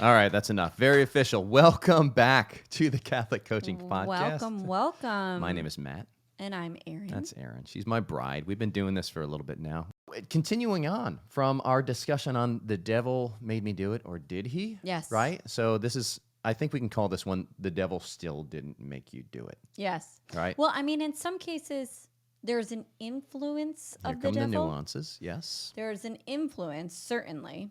All right, that's enough. Very official. Welcome back to the Catholic Coaching Podcast. Welcome. My name is Matt. And I'm Erin. That's Erin. She's my bride. We've been doing this for a little bit now. Continuing on from our discussion on the devil made me do it, or did he? Yes. Right? So this is, I think we can call this one, the devil still didn't make you do it. Yes. Right? Well, I mean, in some cases, there's an influence Here of the come devil. the nuances, yes. There's an influence, certainly.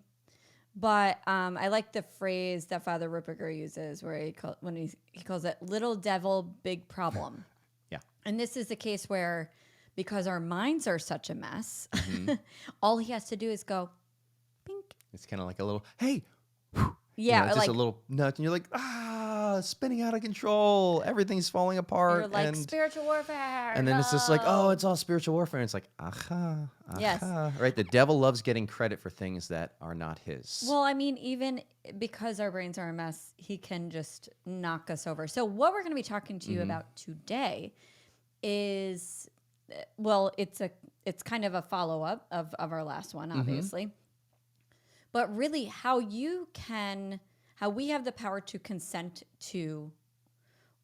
But I like the phrase that Father Ripperger uses where he calls it little devil, big problem. Yeah. And this is the case where, because our minds are such a mess, all he has to do is go, pink. It's kind of like a little, hey, yeah, just like a little nudge, and you're like, spinning out of control. Everything's falling apart. You're like, and spiritual warfare. And then it's just like, oh, it's all spiritual warfare. And it's like, Yes. Right? The devil loves getting credit for things that are not his. Well, I mean, even because our brains are a mess, he can just knock us over. So what we're going to be talking to you about today is, well, it's kind of a follow-up of our last one, obviously. But really how we have the power to consent to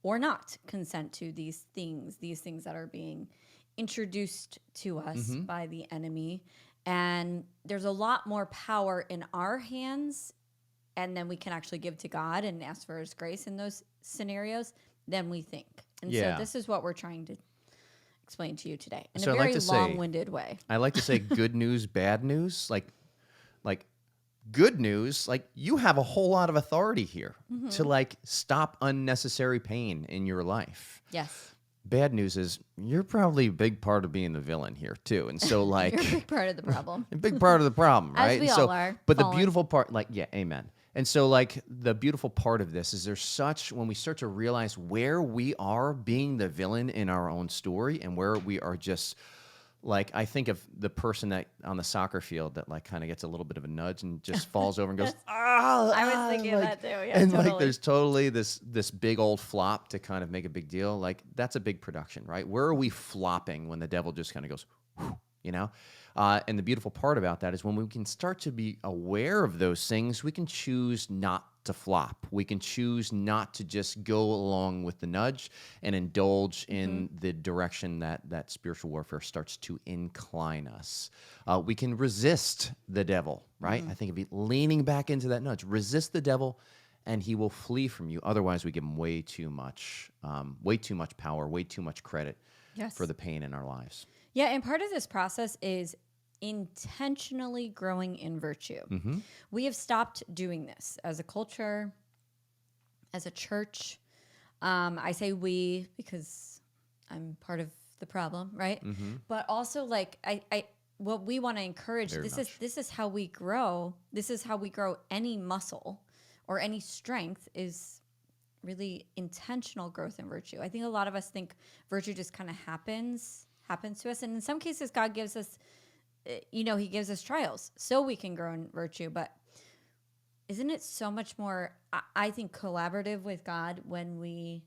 or not consent to these things that are being introduced to us by the enemy. And there's a lot more power in our hands, and then we can actually give to God and ask for his grace in those scenarios than we think. And so this is what we're trying to explain to you today in a very long-winded way. I like to say good news, bad news. Like good news, like you have a whole lot of authority here to like stop unnecessary pain in your life. Yes. Bad news is you're probably a big part of being the villain here too. And so like You're a big part of the problem. a big part of the problem, right? As we and so, all are. But fallen. the beautiful part, like, yeah, amen. And so like the beautiful part of this is when we start to realize where we are being the villain in our own story and where we are just like, I think of the person that on the soccer field that like kind of gets a little bit of a nudge and just falls over and goes, I was thinking of that too. Yeah, and totally. like there's totally this big old flop to kind of make a big deal. Like that's a big production, right? Where are we flopping when the devil just kind of goes, whew, you know? And the beautiful part about that is when we can start to be aware of those things, we can choose not to flop. We can choose not to just go along with the nudge and indulge in the direction that spiritual warfare starts to incline us. We can resist the devil, right? I think of it leaning back into that nudge. Resist the devil, and he will flee from you. Otherwise, we give him way too much power, way too much credit for the pain in our lives. Yeah, and part of this process is intentionally growing in virtue. We have stopped doing this as a culture, as a church. I say we because I'm part of the problem, right? But also, like, I what we want to encourage. This is how we grow. This is how we grow any muscle or any strength is really intentional growth in virtue. I think a lot of us think virtue just kind of happens to us, and in some cases, God gives us. He gives us trials so we can grow in virtue. But isn't it so much more, I think, collaborative with God when we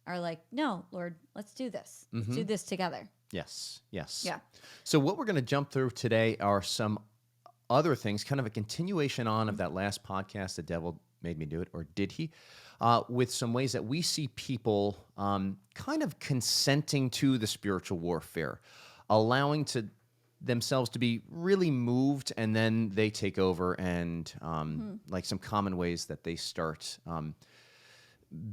are like, no, Lord, let's do this. Let's do this together. Yes. Yeah. So what we're going to jump through today are some other things, kind of a continuation on of that last podcast, The Devil Made Me Do It, or Did He? With some ways that we see people kind of consenting to the spiritual warfare, allowing themselves to be really moved, and then they take over and like some common ways that they start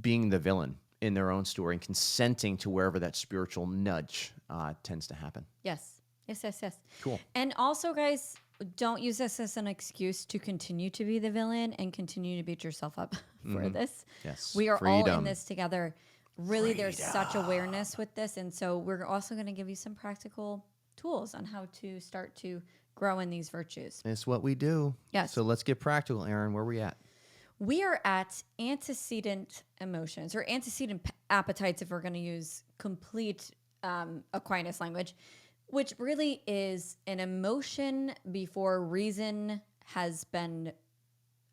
being the villain in their own story and consenting to wherever that spiritual nudge tends to happen. Yes. Cool. And also, guys, don't use this as an excuse to continue to be the villain and continue to beat yourself up for this. Yes. We are all in this together. Really, there's such awareness with this. And so we're also going to give you some practical tools on how to start to grow in these virtues. It's what we do. Yes. So let's get practical, Erin. Where are we at? We are at antecedent emotions or antecedent appetites if we're going to use complete Aquinas language, which really is an emotion before reason has been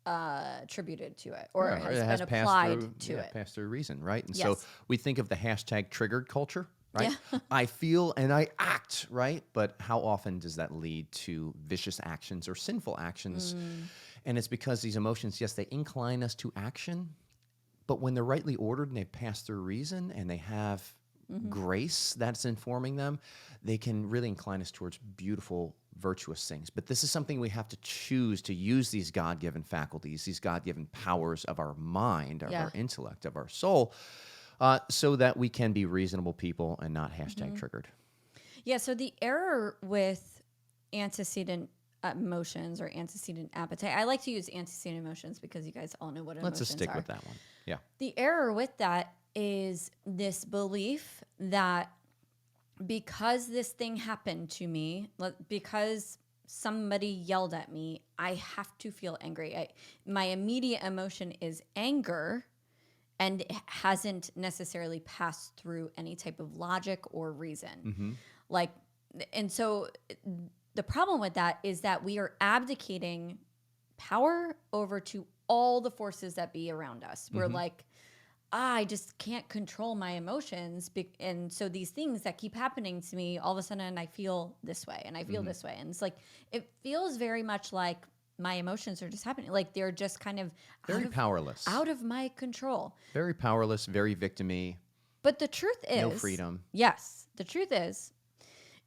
attributed to it or has been applied to it. Passed through reason, right? And Yes. so we think of the hashtag triggered culture. right? Yeah. I feel and I act, right? But how often does that lead to vicious actions or sinful actions? Mm, And it's because these emotions, yes, they incline us to action, but when they're rightly ordered and they pass through reason and they have mm-hmm. grace that's informing them, they can really incline us towards beautiful, virtuous things. But this is something we have to choose to use these God given faculties, these God given powers of our mind, of Yeah. our intellect, of our soul, so that we can be reasonable people and not hashtag Mm-hmm. triggered. Yeah. So the error with antecedent emotions or antecedent appetite, I like to use antecedent emotions because you guys all know what Let's just emotions stick are. with that one. Yeah. The error with that is this belief that because this thing happened to me, because somebody yelled at me, I have to feel angry. My immediate emotion is anger, and it hasn't necessarily passed through any type of logic or reason. Mm-hmm. Like, and so the problem with that is that we are abdicating power over to all the forces that be around us. We're Mm-hmm. like, I just can't control my emotions. And so these things that keep happening to me, all of a sudden I feel this way and I feel Mm-hmm. this way. And it's like, it feels very much like my emotions are just happening. Like they're just kind of Very powerless. out of my control. Very powerless, very victim-y, But the truth no is, freedom. yes, the truth is,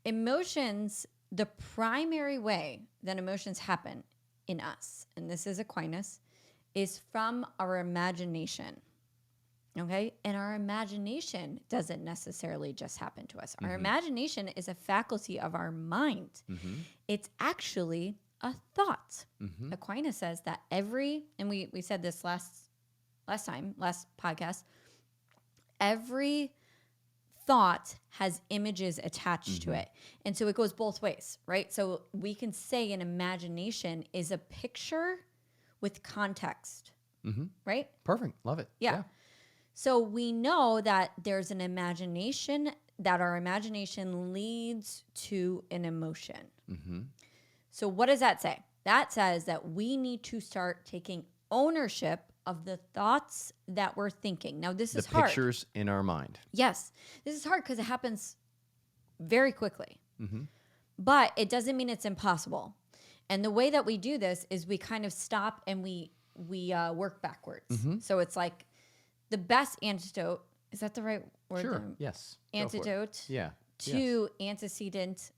emotions, the primary way that emotions happen in us, and this is Aquinas, is from our imagination. Okay. And our imagination doesn't necessarily just happen to us. Our Mm-hmm. imagination is a faculty of our mind. Mm-hmm. It's actually a thought. Mm-hmm. Aquinas says that and we said this last podcast, every thought has images attached to Mm-hmm. it. And so it goes both ways, right? So we can say an imagination is a picture with context, Mm-hmm. right? Perfect. Love it. Yeah. So we know that there's an imagination, that our imagination leads to an emotion. Mm-hmm. So what does that say? That says that we need to start taking ownership of the thoughts that we're thinking. Now, this is The hard. pictures in our mind. Yes, this is hard because it happens very quickly, Mm-hmm. but it doesn't mean it's impossible. And the way that we do this is we kind of stop and we work backwards. Mm-hmm. So it's like the best antidote, is that the right word? Sure. Yes. Go for it. Antidote Yeah. to antecedent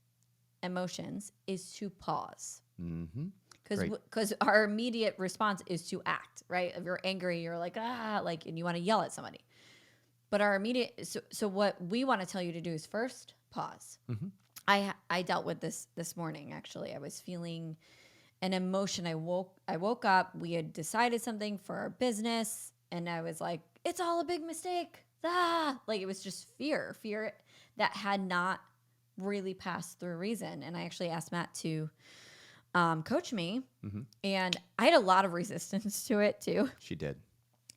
emotions is to pause. Mm-hmm. Great. Because our immediate response is to act, right? If you're angry, you're like, and you want to yell at somebody. But our immediate, so what we want to tell you to do is first pause. Mm-hmm. I dealt with this morning, actually. I was feeling an emotion. I woke up, we had decided something for our business, and I was like, it's all a big mistake. Like it was just fear that had not really passed through reason. And I actually asked Matt to coach me, Mm-hmm. and I had a lot of resistance to it too. She did.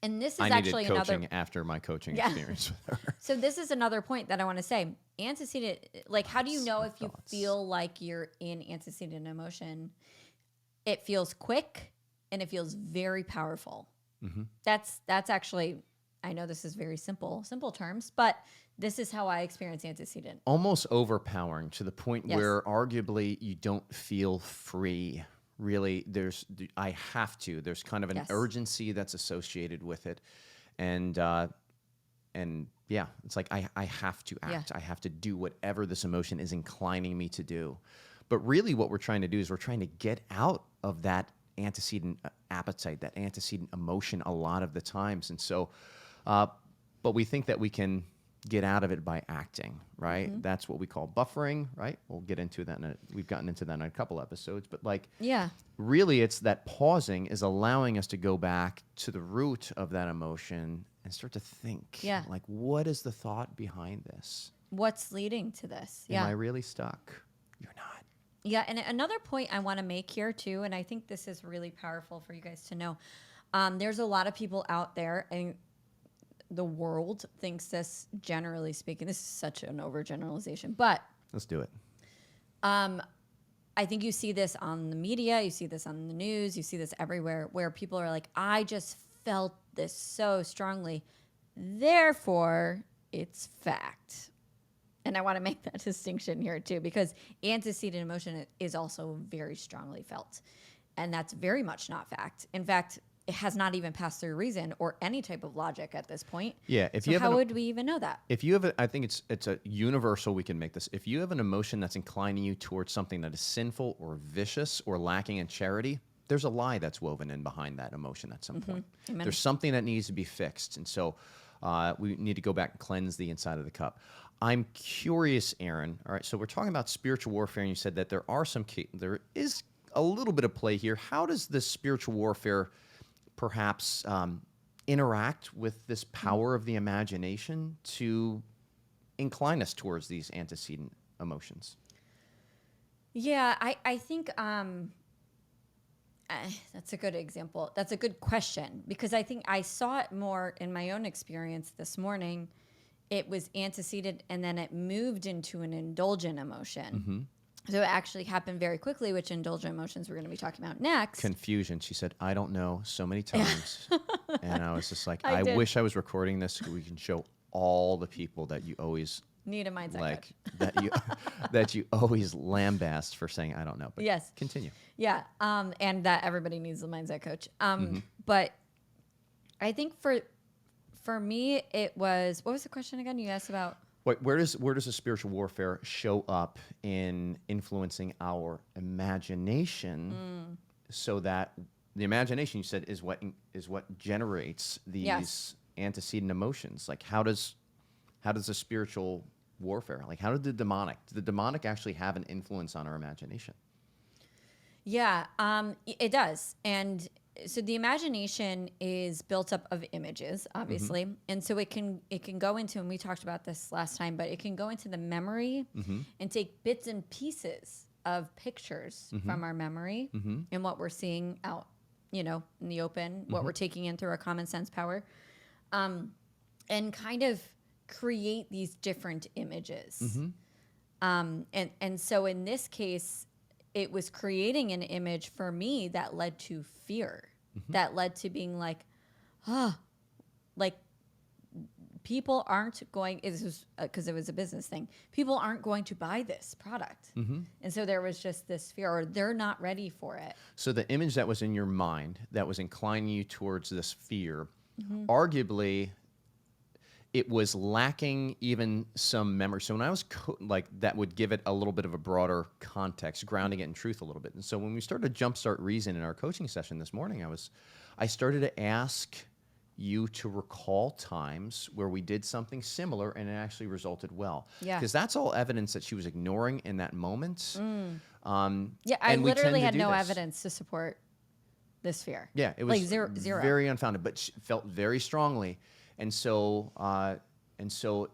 And this is I needed actually coaching another. after my coaching Yeah. experience with her. So this is another point that I want to say. Antecedent, like, how do you know if you Thoughts. feel like you're in antecedent emotion? It feels quick and it feels very powerful. Mm-hmm. That's actually, I know this is very simple terms, but this is how I experience antecedent. Almost overpowering to the point Yes. where arguably you don't feel free. Really, there's kind of an Yes. urgency that's associated with it. And yeah, it's like I have to act. Yeah. I have to do whatever this emotion is inclining me to do. But really what we're trying to do is we're trying to get out of that antecedent appetite, that antecedent emotion a lot of the times. And so, but we think that we can get out of it by acting, right? Mm-hmm. That's what we call buffering, right? We'll get into that. We've gotten into that in a couple episodes, but like, Yeah. really it's that pausing is allowing us to go back to the root of that emotion and start to think, Yeah. like, what is the thought behind this? What's leading to this? Am I really stuck? You're not. Yeah, and another point I want to make here too, and I think this is really powerful for you guys to know. There's a lot of people out there, and the world thinks this, generally speaking. This is such an overgeneralization, but Let's do it. I think you see this on the media, you see this on the news, you see this everywhere, where people are like, I just felt this so strongly, therefore it's fact. And I want to make that distinction here too, because antecedent emotion is also very strongly felt. And that's very much not fact. In fact, it has not even passed through reason or any type of logic at this point. Yeah. If So you have how would we even know that? if you have I think it's a universal, we can make this. If you have an emotion that's inclining you towards something that is sinful or vicious or lacking in charity, there's a lie that's woven in behind that emotion at some point. Amen. There's something that needs to be fixed. And so we need to go back and cleanse the inside of the cup. I'm curious, Aaron. All right, so we're talking about spiritual warfare, and you said that there is a little bit of play here. How does this spiritual warfare perhaps interact with this power of the imagination to incline us towards these antecedent emotions? Yeah, I think that's a good example. That's a good question, because I think I saw it more in my own experience this morning. It was antecedent, and then it moved into an indulgent emotion. So it actually happened very quickly, which indulgent emotions we're going to be talking about next. Confusion. She said, I don't know, so many times. And I was just like, I I did. wish I was recording this so we can show all the people that you always Need a mindset like coach. that you always lambast for saying I don't know. But Yes. continue. Yeah, and that everybody needs a mindset coach. But I think for me, it was, what was the question again? You asked about. Wait, where does the spiritual warfare show up in influencing our imagination, so that the imagination, you said, is what generates these Yes. antecedent emotions? Like how does the spiritual warfare, like how did the demonic actually have an influence on our imagination? Yeah, it does. And so the imagination is built up of images, obviously. And so it can go into, and we talked about this last time, but it can go into the memory and take bits and pieces of pictures from our memory and what we're seeing out, in the open, what we're taking in through our common sense power, and kind of create these different images. And so in this case, it was creating an image for me that led to fear, that led to being like, like people aren't going, this was because it was a business thing, people aren't going to buy this product. And so there was just this fear, or they're not ready for it. So the image that was in your mind that was inclining you towards this fear, arguably, it was lacking even some memory. So when I was that would give it a little bit of a broader context, grounding it in truth a little bit. And so when we started to jumpstart reason in our coaching session this morning, I started to ask you to recall times where we did something similar and it actually resulted well. Yeah. Because that's all evidence that she was ignoring in that moment. Yeah, I And we tend literally to had do no this. evidence to support this fear. Yeah, it was like zero. very unfounded, but she felt very strongly. And so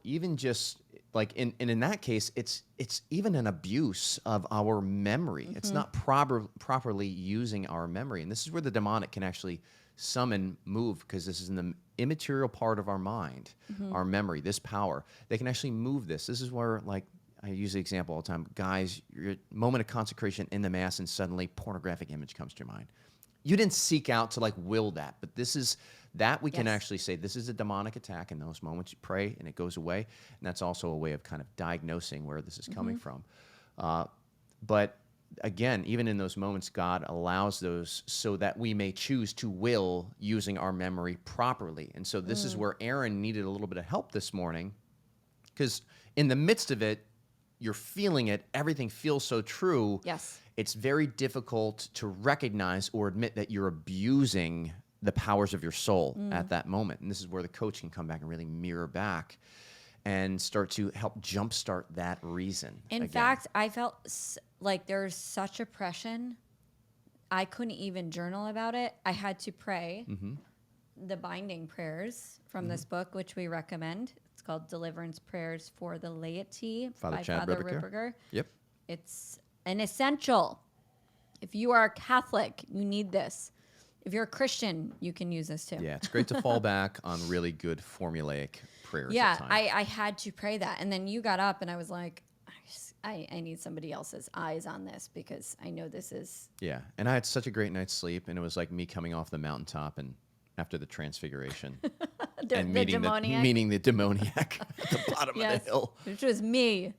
even just like in that case, it's even an abuse of our memory. It's not properly using our memory. And this is where the demonic can actually summon, move, because this is in the immaterial part of our mind, our memory, this power. They can actually move this. This is where, like, I use the example all the time. Guys, your moment of consecration in the Mass, and suddenly pornographic image comes to your mind. You didn't seek out to will that, but this is that we can Yes. actually say this is a demonic attack. In those moments, you pray and it goes away, and that's also a way of kind of diagnosing where this is coming from. But again, even in those moments, God allows those so that we may choose to will using our memory properly. And so this is where Aaron needed a little bit of help this morning, because in the midst of it, you're feeling it. Everything feels so true. Yes. It's very difficult to recognize or admit that you're abusing the powers of your soul at that moment. And this is where the coach can come back and really mirror back and start to help jumpstart that reason. In fact, I felt like there's such oppression. I couldn't even journal about it. I had to pray the binding prayers from this book, which we recommend. It's called Deliverance Prayers for the Laity Father by Chad Father Ripperger. Ripperger. Yep. It's an essential. If you are a Catholic, you need this. If you're a Christian, you can use this too. Yeah, it's great to fall back on really good formulaic prayers Yeah, at times. I had to pray that. And then you got up and I was like, I need somebody else's eyes on this, because I know this is. Yeah, and I had such a great night's sleep, and it was like me coming off the mountaintop and after the transfiguration. And The demoniac. meaning the demoniac at the bottom of Yes, the hill. which was me.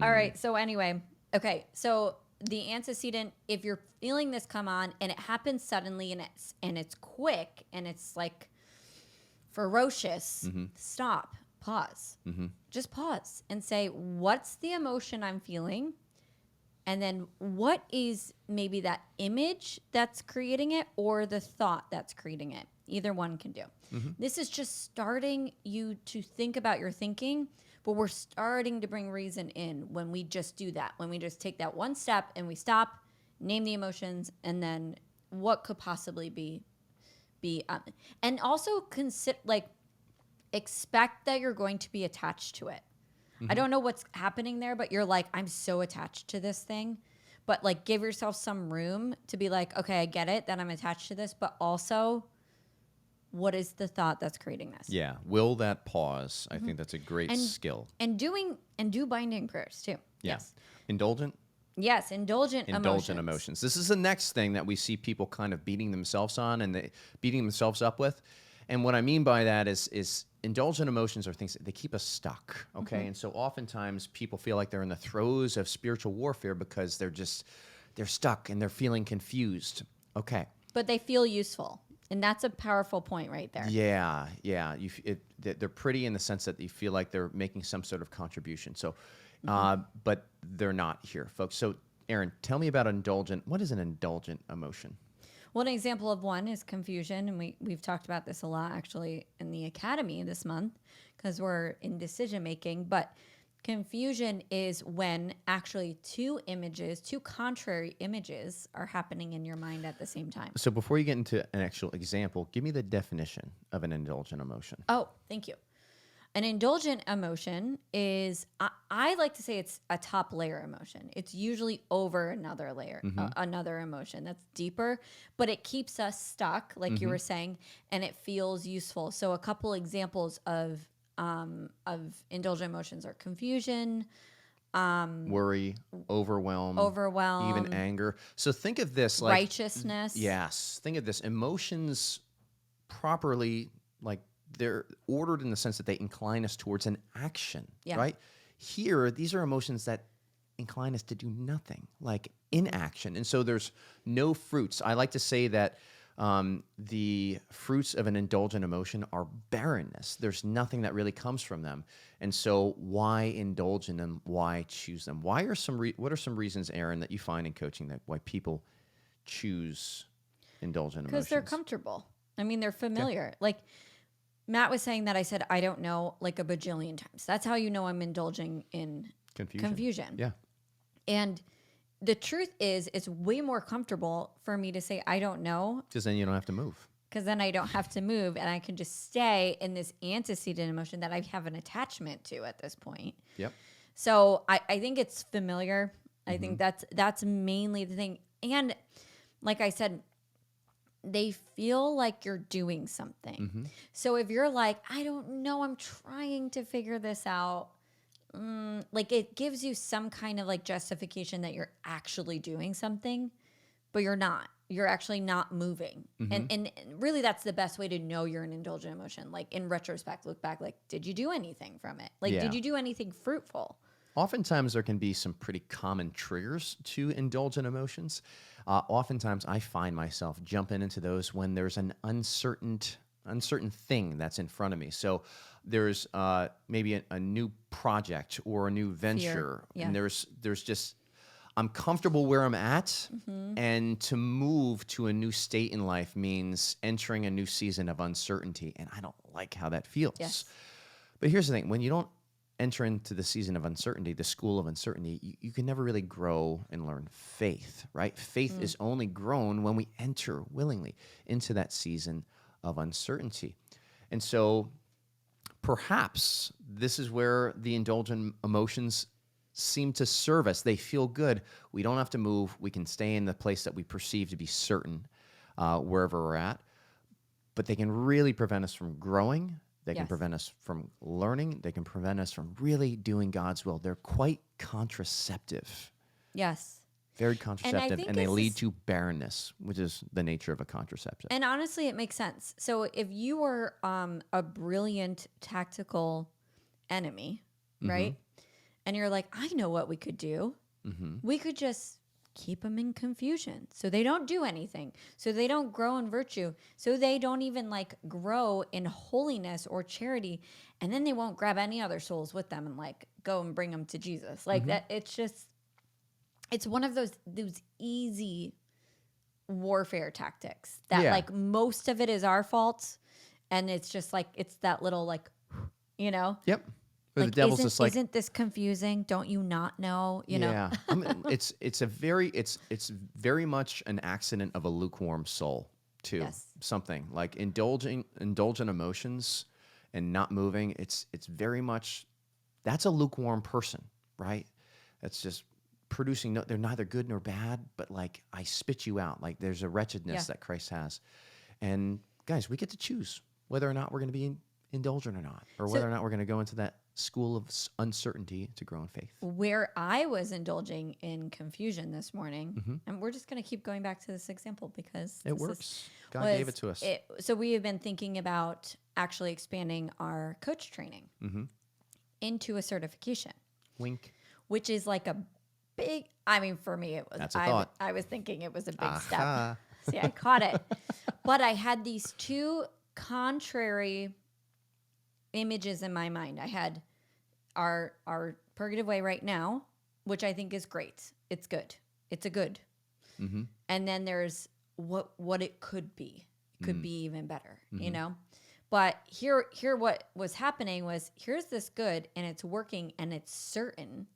All right. So anyway, okay. So the antecedent, if you're feeling this come on and it happens suddenly and it's quick and it's like ferocious, stop, pause. Just pause and say, what's the emotion I'm feeling? And then what is maybe that image that's creating it or the thought that's creating it? Either one can do. This is just starting you to think about your thinking, but we're starting to bring reason in when we just do that. When we just take that one step and we stop, name the emotions, and then what could possibly be and also consider expect that you're going to be attached to it. I don't know what's happening there, but you're like, I'm so attached to this thing. But like, give yourself some room to be like, okay, I get it that I'm attached to this, but also, what is the thought that's creating this? Yeah. Will that pause? I think that's a great skill. And do binding prayers too. Yeah. Yes. Indulgent? Yes, indulgent Emotions. This is the next thing that we see people kind of beating themselves on and beating themselves up with. And what I mean by that is indulgent emotions are things that they keep us stuck, okay? And so oftentimes people feel like they're in the throes of spiritual warfare because they're stuck and they're feeling confused. Okay. But they feel useful. And that's a powerful point right there. Yeah. They're pretty in the sense that you feel like they're making some sort of contribution. So, but they're not here, folks. So, Erin, tell me about indulgent. What is an indulgent emotion? Well, an example of one is confusion, and we've talked about this a lot actually in the academy this month because we're in decision making. But confusion is when actually two contrary images are happening in your mind at the same time. So, before you get into an actual example, give me the definition of an indulgent emotion. Oh, thank you. An indulgent emotion is, I like to say it's a top layer emotion. It's usually over another layer, another emotion that's deeper, but it keeps us stuck, like you were saying, and it feels useful. So a couple examples of indulgent emotions are confusion, Worry, overwhelm, even anger. So think of this like righteousness. Yes, think of this. Emotions properly, like they're ordered in the sense that they incline us towards an action, right? Here, these are emotions that incline us to do nothing, like inaction. And so there's no fruits. I like to say that the fruits of an indulgent emotion are barrenness. There's nothing that really comes from them. And so why indulge in them? Why choose them? What are some reasons, Erin, that you find in coaching that why people choose indulgent emotions? Because they're comfortable. I mean, they're familiar. Like Matt was saying that I said, I don't know, like a bajillion times. That's how you know I'm indulging in confusion. Yeah. And the truth is, it's way more comfortable for me to say, I don't know. Because then you don't have to move. Because then I don't have to move and I can just stay in this antecedent emotion that I have an attachment to at this point. Yep. So I think it's familiar. I think that's mainly the thing. And like I said, they feel like you're doing something. So if you're like, I don't know, I'm trying to figure this out, like it gives you some kind of like justification that you're actually doing something, but you're not. You're actually not moving. And really that's the best way to know you're an indulgent emotion. Like in retrospect, look back, like, did you do anything from it? Like, did you do anything fruitful? Oftentimes there can be some pretty common triggers to indulgent emotions. Oftentimes I find myself jumping into those when there's an uncertain thing that's in front of me. So there's maybe a new project or a new venture, and there's just I'm comfortable where I'm at, and to move to a new state in life means entering a new season of uncertainty, and I don't like how that feels. Yes. But here's the thing: when you don't enter into the season of uncertainty, the school of uncertainty, you can never really grow and learn faith, right? Faith is only grown when we enter willingly into that season of uncertainty. And so perhaps this is where the indulgent emotions seem to serve us. They feel good. We don't have to move. We can stay in the place that we perceive to be certain, wherever we're at. But they can really prevent us from growing. They can prevent us from learning. They can prevent us from really doing God's will. They're quite contraceptive. Yes. Very And I contraceptive, think and they it's lead this, to barrenness, which is the nature of a contraceptive. and honestly, it makes sense. So if you were a brilliant tactical enemy, Mm-hmm. right? And you're like, I know what we could do. Mm-hmm. We could just keep them in confusion so they don't do anything, so they don't grow in virtue, so they don't even like grow in holiness or charity, and then they won't grab any other souls with them and like go and bring them to Jesus. Like Mm-hmm. that, it's just, it's one of those easy warfare tactics that Yeah. like most of it is our fault, and it's just like it's that little like, you know, Yep. Or the like devil's just like, isn't this confusing? Don't you not know? You know? yeah. I mean, it's very much an accident of a lukewarm soul too. Yes. Something like indulgent emotions and not moving. It's very much that's a lukewarm person, right? That's just producing. No, they're neither good nor bad, but like I spit you out. Like there's a Yeah. wretchedness that Christ has, and guys, we get to choose whether or not we're going to be indulgent or not, or So whether or not we're going to go into that school of uncertainty to grow in faith. where I was indulging in confusion this morning, Mm-hmm. and we're just going to keep going back to this example because It this works. God gave it to us. So we have been thinking about actually expanding our coach training Mm-hmm. into a certification, Wink. which is like a big. I mean, for me, it was. That's a thought. I was thinking it was a big step. Aha. See, I caught it, but I had these two contrary images in my mind. I had our purgative way right now, which I think is great. It's good. It's a good. Mm-hmm. And then there's what it could be. It could be even better, you Mm-hmm. know? But here what was happening was here's this good and it's working and it's certain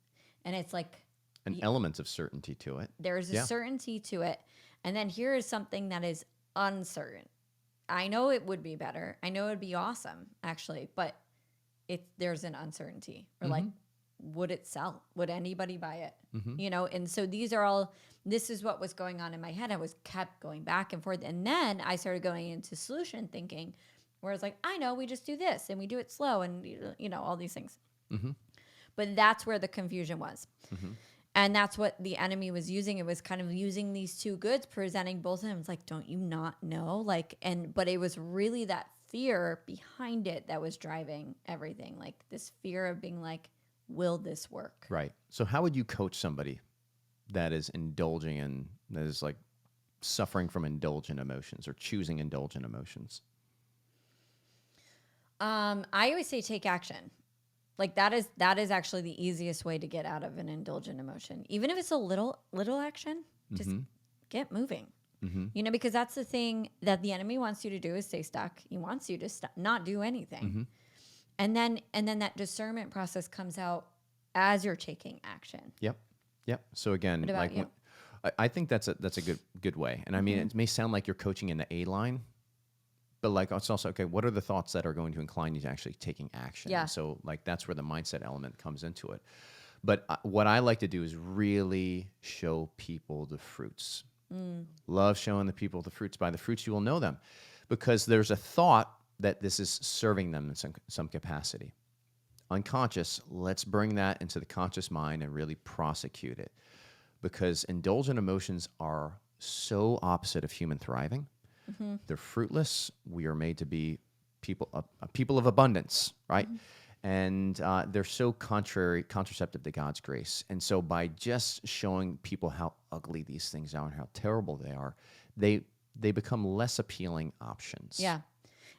and it's like An element of certainty to it. there's a Yeah. certainty to it. And then here is something that is uncertain. I know it would be better. I know it would be awesome, actually, but there's an uncertainty. Or like, would it sell? Would anybody buy it? Mm-hmm. You know, and so this is what was going on in my head. I was kept going back and forth. And then I started going into solution thinking, where it's like, I know we just do this and we do it slow and, you know, all these things. Mm-hmm. But that's where the confusion was. Mm-hmm. And that's what the enemy was using. It was kind of using these two goods, presenting both of them. It's like, don't you not know? Like, but it was really that fear behind it that was driving everything. Like this fear of being like, will this work? Right. So how would you coach somebody that is indulging in, that is like suffering from indulgent emotions or choosing indulgent emotions? I always say take action. Like that is actually the easiest way to get out of an indulgent emotion. Even if it's a little action, just get moving. Mm-hmm. You know, because that's the thing that the enemy wants you to do is stay stuck. He wants you to not do anything. Mm-hmm. And then that discernment process comes out as you're taking action. Yep. Yep. So again, What about like you? I think that's a good way. And I mean, it may sound like you're coaching in the A line, but like it's also okay. What are the thoughts that are going to incline you to actually taking action? Yeah. So like that's where the mindset element comes into it. But what I like to do is really show people the fruits. Love showing the people the fruits. By the fruits you will know them, because there's a thought that this is serving them in some capacity. Unconscious. Let's bring that into the conscious mind and really prosecute it, because indulgent emotions are so opposite of human thriving. Mm-hmm. They're fruitless. We are made to be people of abundance, right? And they're so contraceptive to God's grace. And so by just showing people how ugly these things are and how terrible they are, they become less appealing options. Yeah.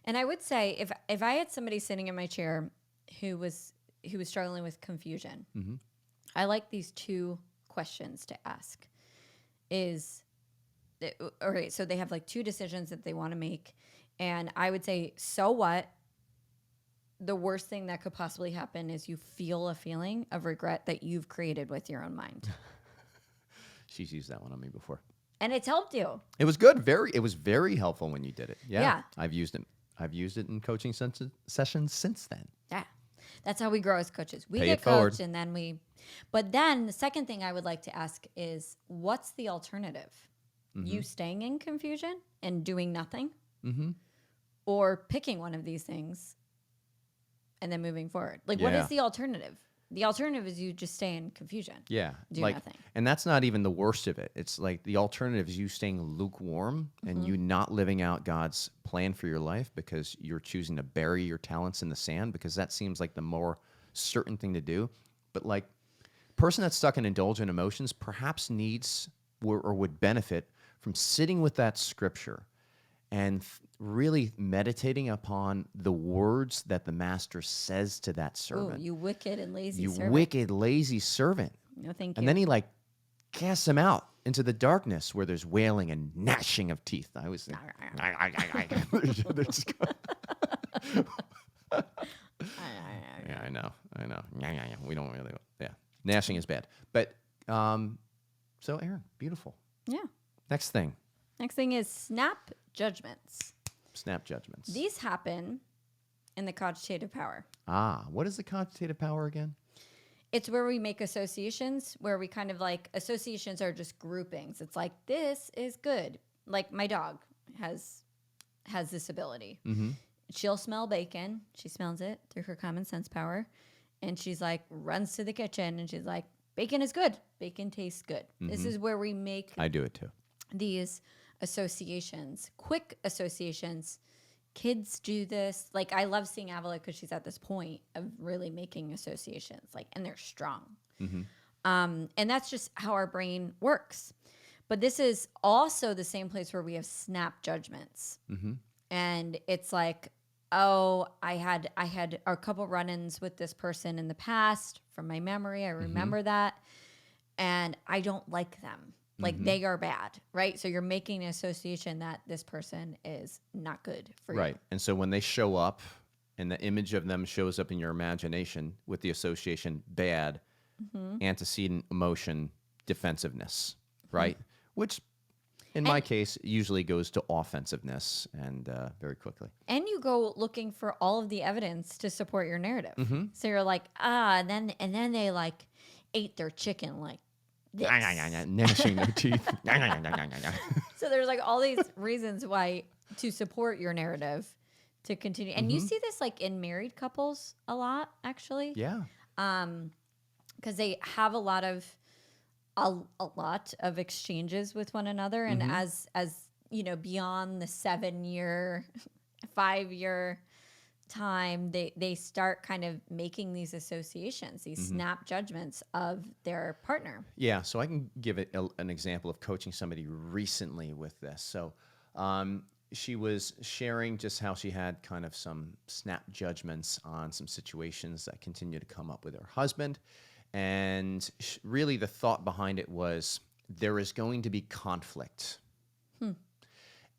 And I would say if I had somebody sitting in my chair who was struggling with confusion, Mm-hmm. I like these two questions to ask. Okay, so they have like two decisions that they want to make. And I would say, so what? The worst thing that could possibly happen is you feel a feeling of regret that you've created with your own mind. She's used that one on me before. And it's helped you. It was good. It was very helpful when you did it. Yeah. Yeah. I've used it in coaching sessions since then. Yeah. That's how we grow as coaches. We Pay get it forward. coached and then but then the second thing I would like to ask is what's the alternative? Mm-hmm. You staying in confusion and doing nothing? Mm-hmm. Or picking one of these things and then moving forward? Like, what Yeah. is the alternative? the alternative is you just stay in confusion. Yeah. Do Like, nothing. and that's not even the worst of it. It's like the alternative is you staying lukewarm and you not living out God's plan for your life because you're choosing to bury your talents in the sand, because that seems like the more certain thing to do. But like, person that's stuck in indulgent emotions perhaps needs or would benefit from sitting with that scripture and really meditating upon the words that the master says to that Oh, servant. you wicked and lazy You servant. wicked, lazy servant. No, thank And you. then he like casts him out into the darkness where there's wailing and gnashing of teeth. I always think, they're just yeah, I know. We don't really, yeah. Gnashing is bad. But, so Aaron, beautiful. Yeah. Next thing, Next thing is snap judgments. snap judgments. These happen in the cogitative power. What is the cogitative power again? It's where we make associations, where we kind of like, associations are just groupings. It's like, this is good. Like my dog has this ability. Mm-hmm. She'll smell bacon. She smells it through her common sense power. And she's like, runs to the kitchen and she's like, bacon is good. Bacon tastes good. This is where we make I do it too. these associations, quick associations. Kids do this. Like, I love seeing Avila because she's at this point of really making associations, like, and they're strong. And that's just how our brain works. But this is also the same place where we have snap judgments. And it's like, oh, I had a couple run-ins with this person in the past from my memory. I remember that. And I don't like them. Like, they are bad, right? So you're making an association that this person is not good for you. Right. And so when they show up and the image of them shows up in your imagination with the association bad, antecedent emotion, defensiveness, right? Which in my case usually goes to offensiveness and very quickly. And you go looking for all of the evidence to support your narrative. So you're like, and then they like ate their chicken like this. Gnashing their teeth. So there's like all these reasons why to support your narrative to continue. And you see this like in married couples a lot, actually. Yeah. Because they have a lot of exchanges with one another, and as you know, beyond the 7-year, 5-year time, they start kind of making these associations, these snap judgments of their partner. Yeah, so I can give it an example of coaching somebody recently with this. So she was sharing just how she had kind of some snap judgments on some situations that continue to come up with her husband. And really the thought behind it was there is going to be conflict.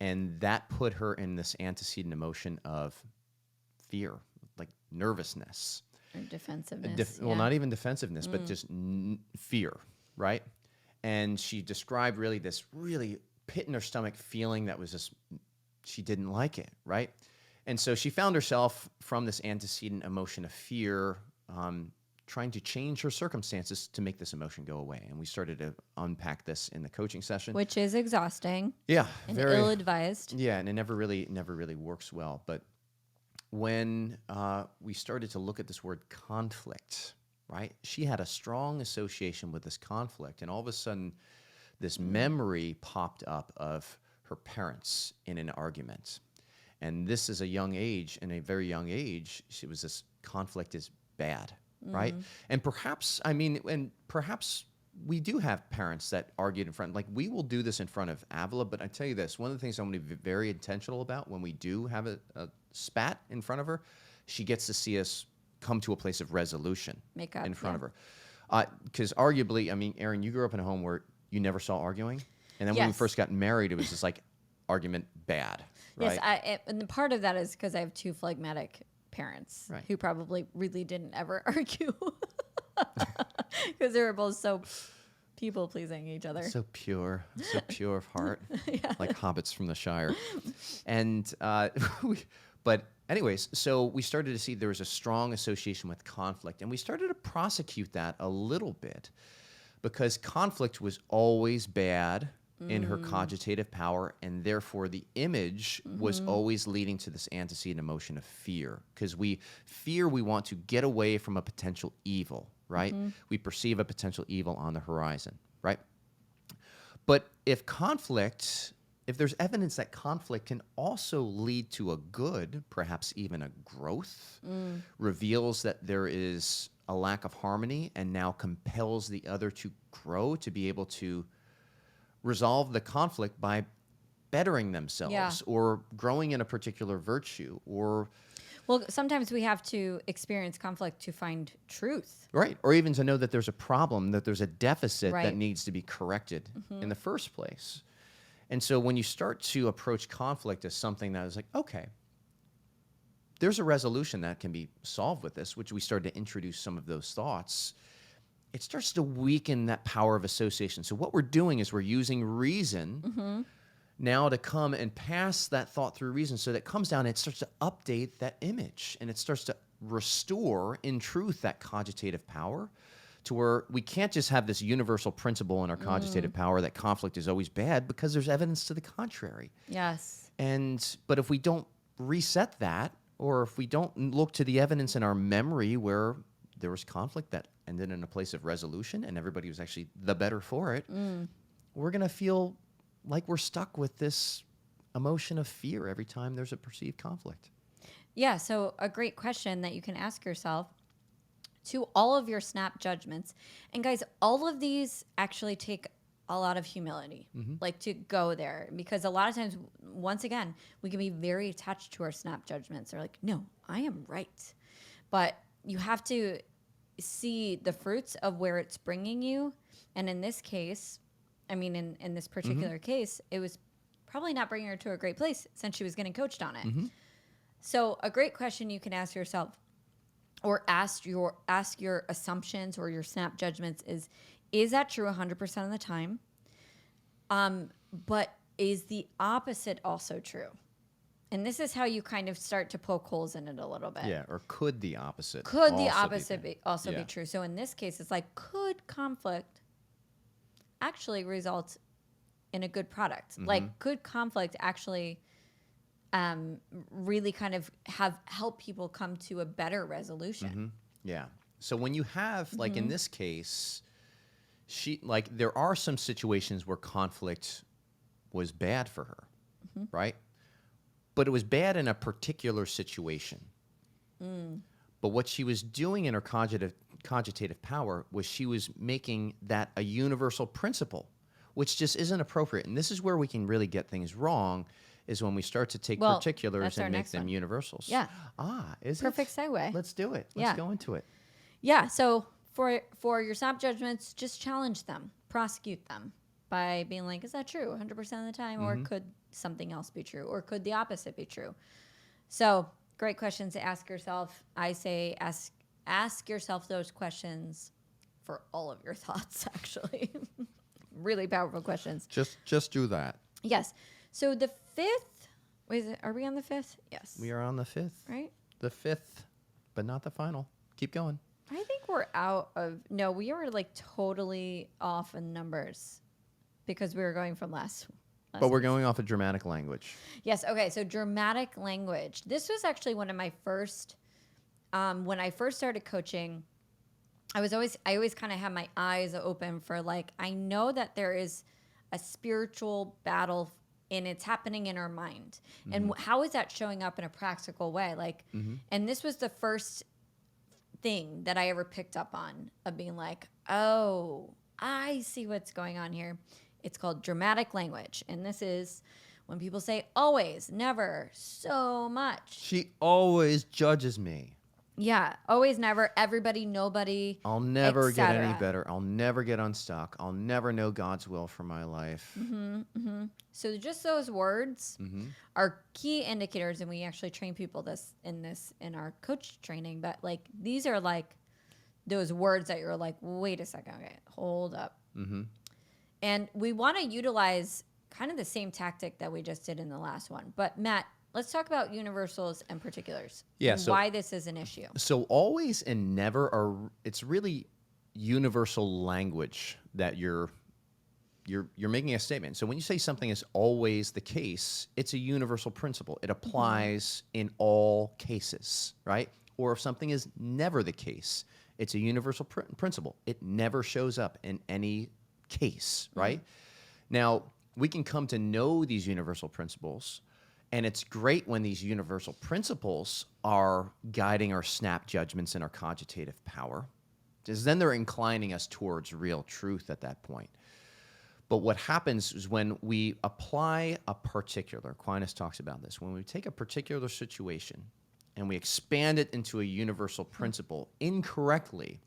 And that put her in this antecedent emotion of fear, like nervousness. Or defensiveness. Well, not even defensiveness, but just fear, right? And she described really this really pit in her stomach feeling that was just, she didn't like it, right? And so she found herself from this antecedent emotion of fear, trying to change her circumstances to make this emotion go away. And we started to unpack this in the coaching session. Which is exhausting. Yeah. And ill-advised. Yeah, and it never really works well. But when we started to look at this word conflict, right? She had a strong association with this conflict. And all of a sudden, this memory popped up of her parents in an argument. And this is a young age, in a very young age, she was this conflict is bad, right? And perhaps we do have parents that argued in front. Like, we will do this in front of Avila, but I tell you this, one of the things I'm going to be very intentional about when we do have a spat in front of her, she gets to see us come to a place of resolution in front of her. Because arguably, I mean, Aaron, you grew up in a home where you never saw arguing. And then when we first got married, it was just like argument bad, right? Yes, and the part of that is because I have two phlegmatic parents who probably really didn't ever argue because they were both so people-pleasing each other. So pure of heart, like hobbits from the Shire. And but anyways, so we started to see there was a strong association with conflict, and we started to prosecute that a little bit because conflict was always bad in her cogitative power, and therefore the image was always leading to this antecedent emotion of fear, because we want to get away from a potential evil, right? We perceive a potential evil on the horizon, right? But if there's evidence that conflict can also lead to a good, perhaps even a growth, reveals that there is a lack of harmony and now compels the other to grow, to be able to resolve the conflict by bettering themselves or growing in a particular virtue, or Well, sometimes we have to experience conflict to find truth. right, or even to know that there's a problem, that there's a deficit that Right. needs to be corrected in the first place. And so when you start to approach conflict as something that is like, okay, there's a resolution that can be solved with this, which we started to introduce some of those thoughts, it starts to weaken that power of association. So what we're doing is we're using reason now to come and pass that thought through reason, so that it comes down and it starts to update that image, and it starts to restore, in truth, that cogitative power, to where we can't just have this universal principle in our cogitative power that conflict is always bad, because there's evidence to the contrary. Yes. But if we don't reset that, or if we don't look to the evidence in our memory where there was conflict that ended in a place of resolution and everybody was actually the better for it, we're going to feel like we're stuck with this emotion of fear every time there's a perceived conflict. Yeah. So a great question that you can ask yourself to all of your snap judgments. And guys, all of these actually take a lot of humility, like to go there, because a lot of times, once again, we can be very attached to our snap judgments. They're like, no, I am right. But you have to see the fruits of where it's bringing you. And in this case, I mean, in this particular case, it was probably not bringing her to a great place since she was getting coached on it. So a great question you can ask yourself, or ask your assumptions or your snap judgments, is that true 100% of the time? But is the opposite also true? And this is how you kind of start to poke holes in it a little bit. Yeah, or could the opposite Also be true? So in this case, it's like, could conflict actually result in a good product? Like, could conflict actually really kind of help people come to a better resolution? Yeah. So when you have, like in this case, there are some situations where conflict was bad for her, right? But it was bad in a particular situation. But what she was doing in her cogitative power was she was making that a universal principle, which just isn't appropriate. And this is where we can really get things wrong, is when we start to take particulars and make them universals. Yeah. Is Perfect it? segue. Let's do it. Let's go into it. Yeah. So for your snap judgments, just challenge them, prosecute them by being like, is that true 100% of the time? Or could something else be true? Or could the opposite be true? So great questions to ask yourself. I say ask yourself those questions for all of your thoughts, actually. Really powerful questions. Just do that. Yes. So the fifth, are we on the fifth? Yes. We are on the fifth. Right? The fifth, but not the final. Keep going. I think we're out of, no, we were like totally off in numbers because we were going from last But we're going off of dramatic language. Yes. Okay. So dramatic language. This was actually one of my first, when I first started coaching, I always kind of had my eyes open for, like, I know that there is a spiritual battle and it's happening in our mind. And how is that showing up in a practical way? Like, and this was the first thing that I ever picked up on, of being like, oh, I see what's going on here. It's called dramatic language. And this is when people say always, never, so much. She always judges me. Yeah, always, never, everybody, nobody. I'll never get any better. I'll never get unstuck. I'll never know God's will for my life. So just those words are key indicators, and we actually train people in our coach training. But like, these are like those words that you're like, wait a second, okay, hold up. And we want to utilize kind of the same tactic that we just did in the last one. But Matt, let's talk about universals and particulars. Yeah, and why this is an issue. So always and never it's really universal language that you're you're making a statement. So when you say something is always the case, it's a universal principle. It applies in all cases, right? Or if something is never the case, it's a universal principle. It never shows up in any case, right? Now, we can come to know these universal principles, and it's great when these universal principles are guiding our snap judgments and our cogitative power, because then they're inclining us towards real truth at that point. But what happens is when we apply a particular, Aquinas talks about this, when we take a particular situation and we expand it into a universal principle incorrectly,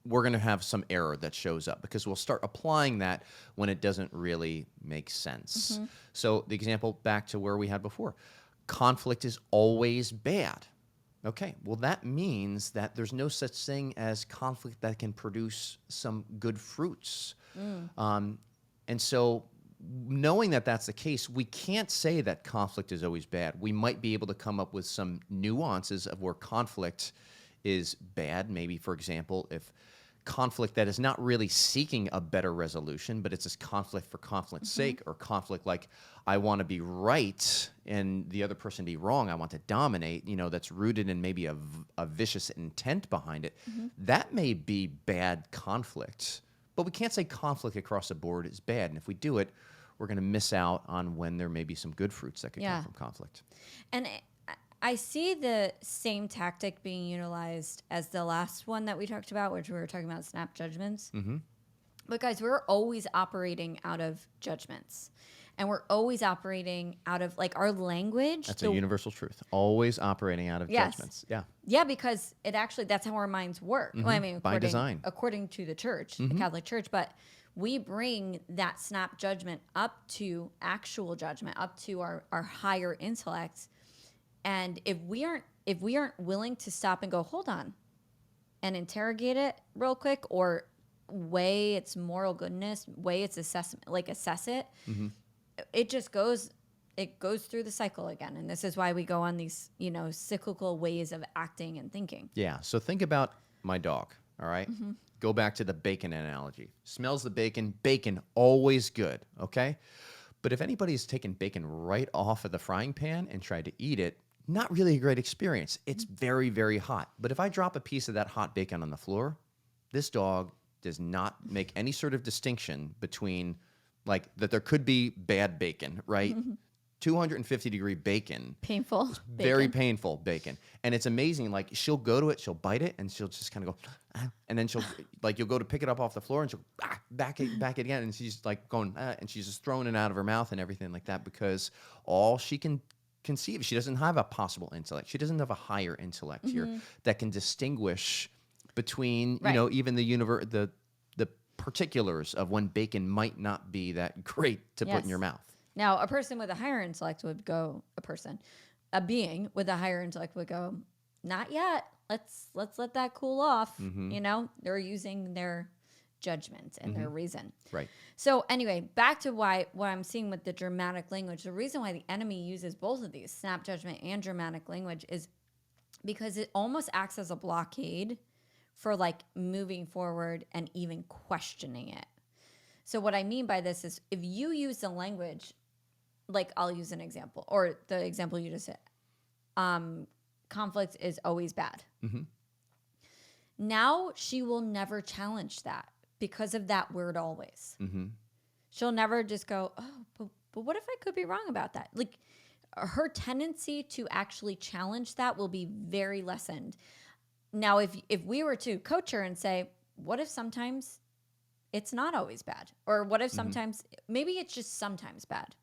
we're going to have some error that shows up because we'll start applying that when it doesn't really make sense. So the example back to where we had before, conflict is always bad. Okay, well, that means that there's no such thing as conflict that can produce some good fruits. And so knowing that that's the case, we can't say that conflict is always bad. We might be able to come up with some nuances of where conflict is bad. Maybe, for example, if conflict that is not really seeking a better resolution, but it's just conflict for conflict's sake, or conflict like I want to be right and the other person be wrong, I want to dominate, that's rooted in maybe a vicious intent behind it. That may be bad conflict, but we can't say conflict across the board is bad. And if we do it, we're going to miss out on when there may be some good fruits that could come from conflict. And I see the same tactic being utilized as the last one that we talked about, which we were talking about snap judgments. But guys, we're always operating out of judgments. And we're always operating out of our language. That's a universal truth. Always operating out of judgments. Yeah. Yeah, because that's how our minds work. Well, I mean, by design. According to the church, the Catholic Church. But we bring that snap judgment up to actual judgment, up to our higher intellects. And if we aren't willing to stop and go, hold on, and interrogate it real quick, or weigh its moral goodness, weigh its assess it, it just goes through the cycle again. And this is why we go on these, cyclical ways of acting and thinking. Yeah. So think about my dog. All right. Go back to the bacon analogy. Smells the bacon, always good. Okay. But if anybody's taken bacon right off of the frying pan and tried to eat it, not really a great experience. It's very, very hot. But if I drop a piece of that hot bacon on the floor, this dog does not make any sort of distinction between that there could be bad bacon, right? 250-degree bacon. Painful. Very painful bacon. And it's amazing. She'll go to it, she'll bite it, and she'll just kind of go, and then she'll, you'll go to pick it up off the floor, and she'll back it again, and she's going, and she's just throwing it out of her mouth and everything like that, because all she can conceive, she doesn't have a possible intellect. She doesn't have a higher intellect here that can distinguish between, even the particulars of when bacon might not be that great to put in your mouth. Now, a person with a higher intellect would go, a being with a higher intellect would go, not yet. Let's let that cool off. They're using their judgment and their reason. Right. So anyway, back to what I'm seeing with the dramatic language. The reason why the enemy uses both of these, snap judgment and dramatic language, is because it almost acts as a blockade for moving forward and even questioning it. So what I mean by this is, if you use the language, I'll use an example, or the example you just said, conflict is always bad. Now she will never challenge that because of that word always. She'll never just go, oh, but what if I could be wrong about that? Her tendency to actually challenge that will be very lessened. Now, if we were to coach her and say, what if sometimes it's not always bad? Or what if sometimes, maybe it's just sometimes bad?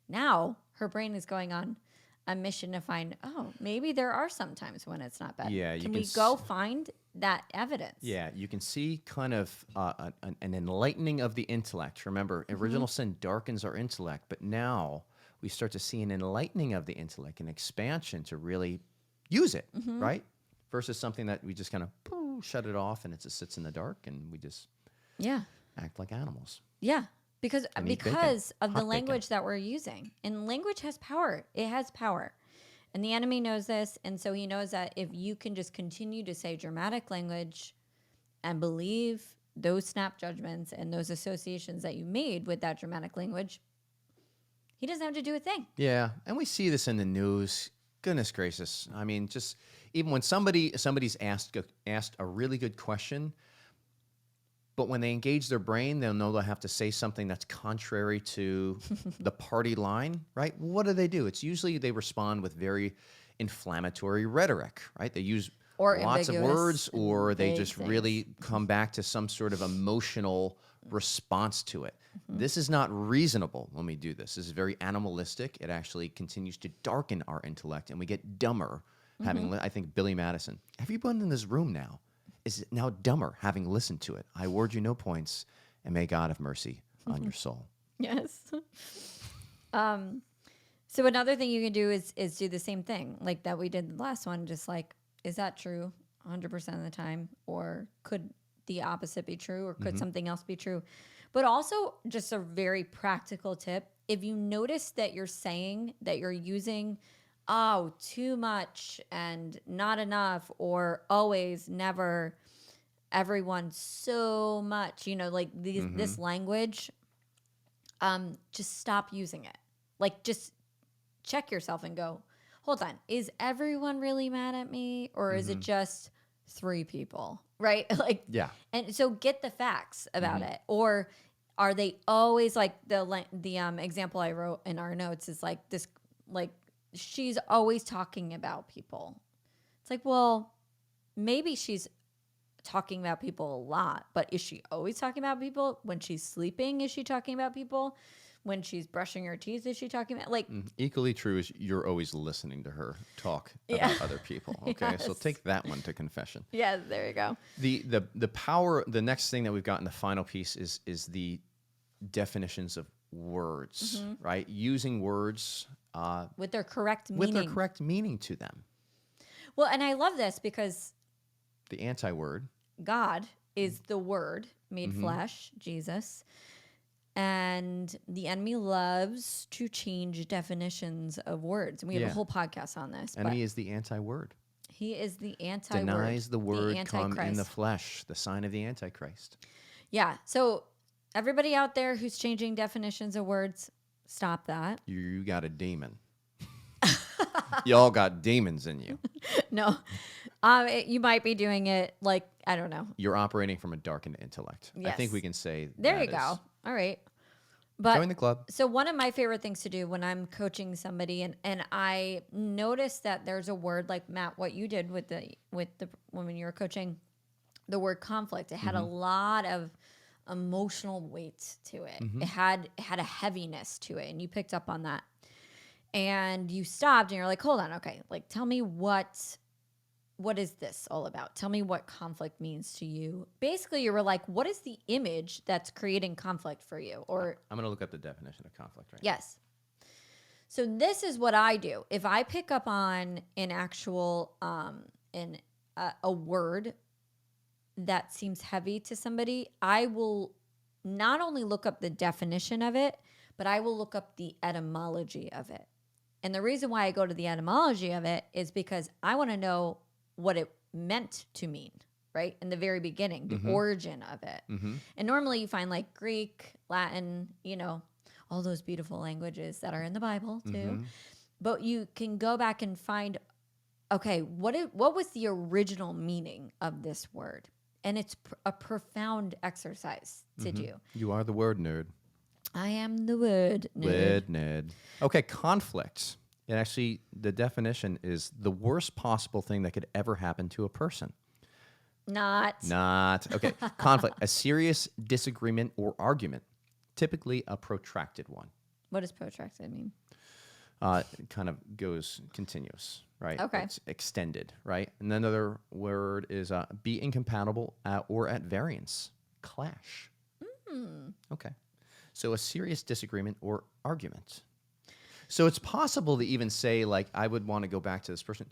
Now her brain is going on a mission to find, maybe there are some times when it's not bad. Yeah, can we go find that evidence? Yeah, you can see kind of an enlightening of the intellect. Remember, original sin darkens our intellect, but now we start to see an enlightening of the intellect, an expansion to really use it, right? Versus something that we just kind of shut it off and it just sits in the dark and we just act like animals. Yeah. Because of the language that we're using. And language has power. It has power. And the enemy knows this. And so he knows that if you can just continue to say dramatic language and believe those snap judgments and those associations that you made with that dramatic language, he doesn't have to do a thing. Yeah, and we see this in the news. Goodness gracious! I mean, just even when somebody's asked a really good question, but when they engage their brain, they'll know they'll have to say something that's contrary to the party line, right? What do? It's usually they respond with very inflammatory rhetoric, right? They use Or lots of ambiguous words, and or they vague just things. really come back to some sort of emotional response to it. This is not reasonable when we do this. This is very animalistic. It actually continues to darken our intellect, and we get dumber. I think Billy Madison, everyone in this room now is now dumber having listened to it. I award you no points, and may God have mercy on your soul. Yes. So another thing you can do is do the same thing like that we did the last one. Just like, is that true 100% of the time? Or could the opposite be true? Or could something else be true? But also just a very practical tip. If you notice that you're saying that you're using, oh, too much and not enough, or always, never, everyone, so much, like this language, just stop using it. Like, just check yourself and go, hold on, is everyone really mad at me, or is it just 3 people, right? Like, Yeah. and so get the facts about it. Or are they always like the example I wrote in our notes is like this, like she's always talking about people. It's like, well, maybe she's talking about people a lot, but is she always talking about people? When she's sleeping, is she talking about people? When she's brushing her teeth, is she talking about like? Equally true is you're always listening to her talk Yeah. about other people. Okay, so Yes. take that one to confession. Yeah, there you go. The power. The next thing that we've got in the final piece is the definitions of words, right? Using words With their correct with meaning. their correct meaning to them. Well, and I love this because The anti-word. God is the Word made flesh, Jesus. And the enemy loves to change definitions of words. And we have Yeah. a whole podcast on this. Enemy is the anti-word. He is the anti-word. Denies the word come in Antichrist. the flesh, the sign of the Antichrist. Yeah. So everybody out there who's changing definitions of words, stop that. You got a demon. Y'all got demons in you. No. You might be doing it like, I don't know. You're operating from a darkened intellect. I think Yes. we can say There that you go. is- All right. But Join the club. so one of my favorite things to do when I'm coaching somebody and I notice that there's a word like Matt, what you did with the when you were coaching, the word conflict, it had a lot of emotional weight to it. It had a heaviness to it, and you picked up on that. And you stopped and you're like, hold on, okay, like tell me what is this all about? Tell me what conflict means to you. Basically, you were like, what is the image that's creating conflict for you? Or I'm going to look up the definition of conflict right yes. So this is what I do. If I pick up on an actual a word that seems heavy to somebody, I will not only look up the definition of it, but I will look up the etymology of it. And the reason why I go to the etymology of it is because I want to know what it meant to mean, right? In the very beginning, the origin of it. And normally you find like Greek, Latin, all those beautiful languages that are in the Bible too. But you can go back and find, okay, what was the original meaning of this word? And it's a profound exercise to do. You are the word nerd. I am the word nerd. Word nerd. Okay, conflict. It actually, the definition is the worst possible thing that could ever happen to a person. Not. Okay, conflict. A serious disagreement or argument, typically a protracted one. What does protracted mean? It kind of continuous, right? Okay. It's extended, right? And another word is be incompatible or at variance, clash. Okay. So a serious disagreement or argument. So it's possible to even say, like, I would want to go back to this person.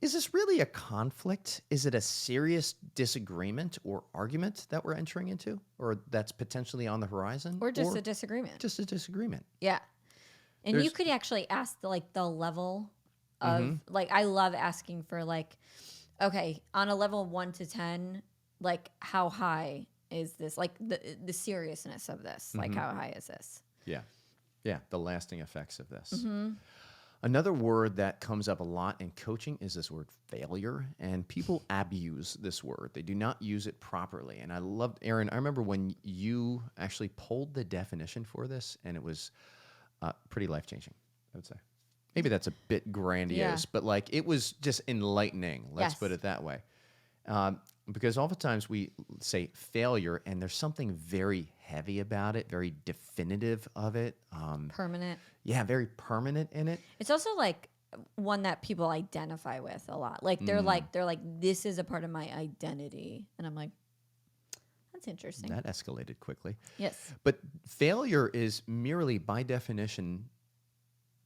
Is this really a conflict? Is it a serious disagreement or argument that we're entering into, or that's potentially on the horizon? Or just a disagreement. Just a disagreement. Yeah. And you could actually ask the level of like, I love asking for like, okay, on a level of 1 to 10, like how high is this? Like the seriousness of this? Like how high is this? Yeah. Yeah. The lasting effects of this. Mm-hmm. Another word that comes up a lot in coaching is this word failure, and people abuse this word. They do not use it properly. And I loved, Aaron, I remember when you actually pulled the definition for this, and it was pretty life-changing, I would say. Maybe that's a bit grandiose, but like it was just enlightening. Let's put Yes. it that way. Because oftentimes we say failure, and there's something very heavy about it, very definitive of it. Permanent. Yeah, very permanent in it. It's also like one that people identify with a lot. Like they're like this is a part of my identity, and I'm like, that's interesting. That escalated quickly. Yes. But failure is merely, by definition,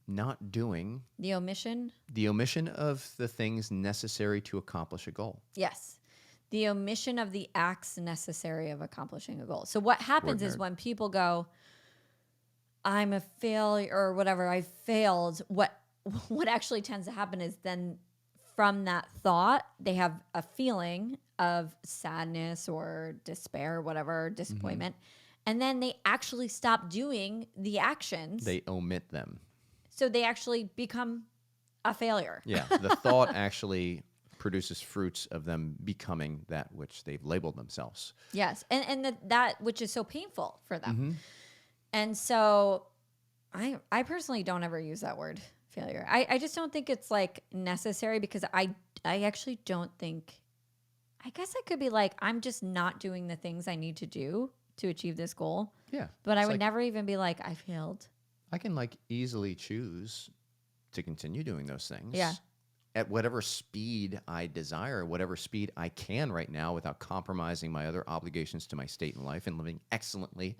not doing The omission. the omission of the things necessary to accomplish a goal. Yes. The omission of the acts necessary of accomplishing a goal. So what happens is nerd. when people go, I'm a failure or whatever, I failed, what actually tends to happen is then from that thought, they have a feeling of sadness or despair, whatever, disappointment. And then they actually stop doing the actions. They omit them. So they actually become a failure. Yeah, the thought actually produces fruits of them becoming that which they've labeled themselves. Yes. And that which is so painful for them. Mm-hmm. And so I personally don't ever use that word failure. I just don't think it's like necessary because I actually don't think, I guess I could be like, I'm just not doing the things I need to do to achieve this goal. Yeah. But I it's would like, never even be like, I failed. I can like easily choose to continue doing those things. Yeah. At whatever speed I desire, whatever speed I can right now without compromising my other obligations to my state in life and living excellently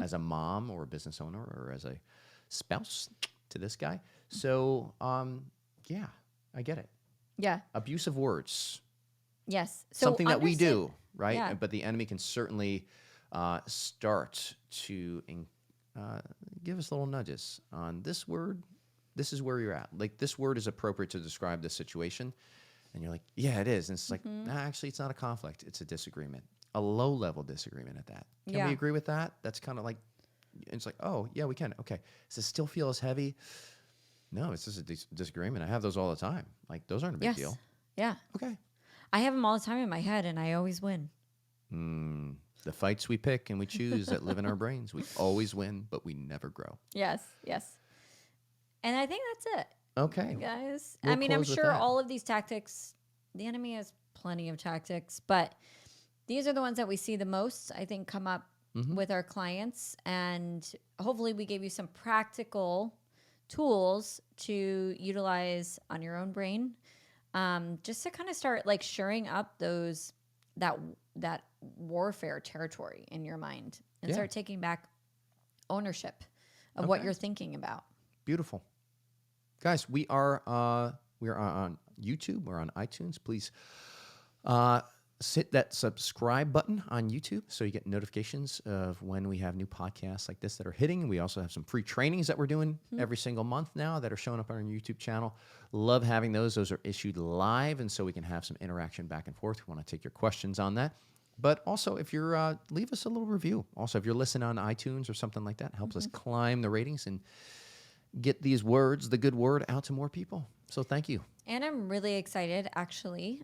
as a mom or a business owner or as a spouse to this guy. So, yeah, I get it. Yeah. Abusive words, Yes. So something that we understand- do, right? Yeah. But the enemy can certainly start to give us little nudges on this word. This is where you're at. Like this word is appropriate to describe this situation. And you're like, yeah, it is. And it's like, nah, actually, it's not a conflict. It's a disagreement, a low level disagreement at that. Can Yeah. we agree with that? That's kind of like, it's like, oh, yeah, we can. Okay. Does it still feel as heavy? No, it's just a disagreement. I have those all the time. Like those aren't a big Yes. deal. Yeah. Okay. I have them all the time in my head and I always win. The fights we pick and we choose that live in our brains, we always win, but we never grow. Yes. Yes. And I think that's it. Okay. Guys. We'll I mean, I'm close with sure that. all of these tactics, the enemy has plenty of tactics, but these are the ones that we see the most, I think, come up with our clients. And hopefully we gave you some practical tools to utilize on your own brain, just to kind of start like shoring up that warfare territory in your mind and Yeah. start taking back ownership of what Okay. you're thinking about. Beautiful. Guys, we are on YouTube. We're on iTunes. Please hit that subscribe button on YouTube so you get notifications of when we have new podcasts like this that are hitting. We also have some free trainings that we're doing every single month now that are showing up on our YouTube channel. Love having those. Those are issued live, and so we can have some interaction back and forth. We want to take your questions on that. But also, if you're leave us a little review. Also, if you're listening on iTunes or something like that, helps us climb the ratings and get these words, the good word, out to more people. So thank you. And I'm really excited, actually.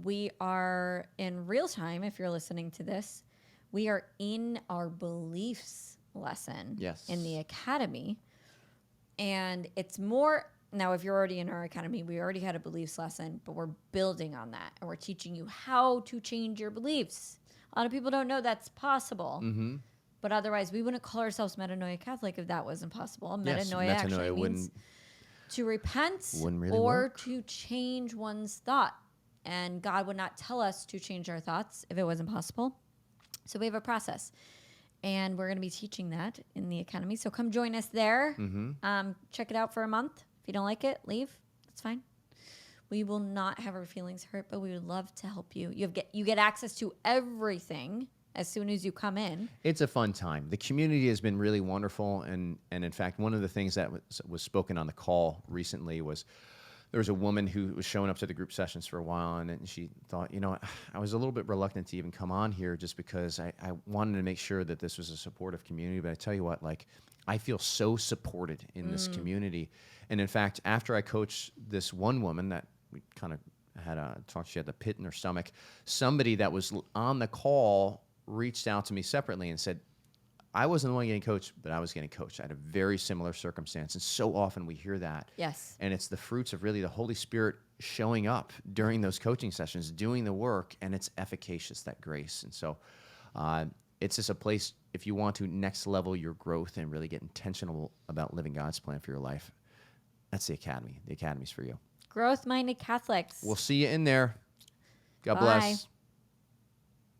We are in real time, if you're listening to this, we are in our beliefs lesson Yes. in the academy. And it's more, now if you're already in our academy, we already had a beliefs lesson, but we're building on that. And we're teaching you how to change your beliefs. A lot of people don't know that's possible. But otherwise, we wouldn't call ourselves Metanoia Catholic if that wasn't possible. Yes, Metanoia actually metanoia means wouldn't- to repent wouldn't really or work. to change one's thought. And God would not tell us to change our thoughts if it wasn't possible. So we have a process. And we're going to be teaching that in the academy. So come join us there. Check it out for a month. If you don't like it, leave. That's fine. We will not have our feelings hurt, but we would love to help you. You get access to everything as soon as you come in. It's a fun time. The community has been really wonderful. And in fact, one of the things that was spoken on the call recently was there was a woman who was showing up to the group sessions for a while, and she thought, I was a little bit reluctant to even come on here just because I wanted to make sure that this was a supportive community. But I tell you what, like, I feel so supported in this community. And in fact, after I coached this one woman that we kind of had a talk, she had the pit in her stomach, somebody that was on the call reached out to me separately and said, I wasn't the one getting coached, but I was getting coached. I had a very similar circumstance. And so often we hear that. Yes. And it's the fruits of really the Holy Spirit showing up during those coaching sessions, doing the work, and it's efficacious, that grace. And so it's just a place, if you want to next level your growth and really get intentional about living God's plan for your life, that's the Academy. The Academy's for you. Growth-minded Catholics. We'll see you in there. God Bye. bless.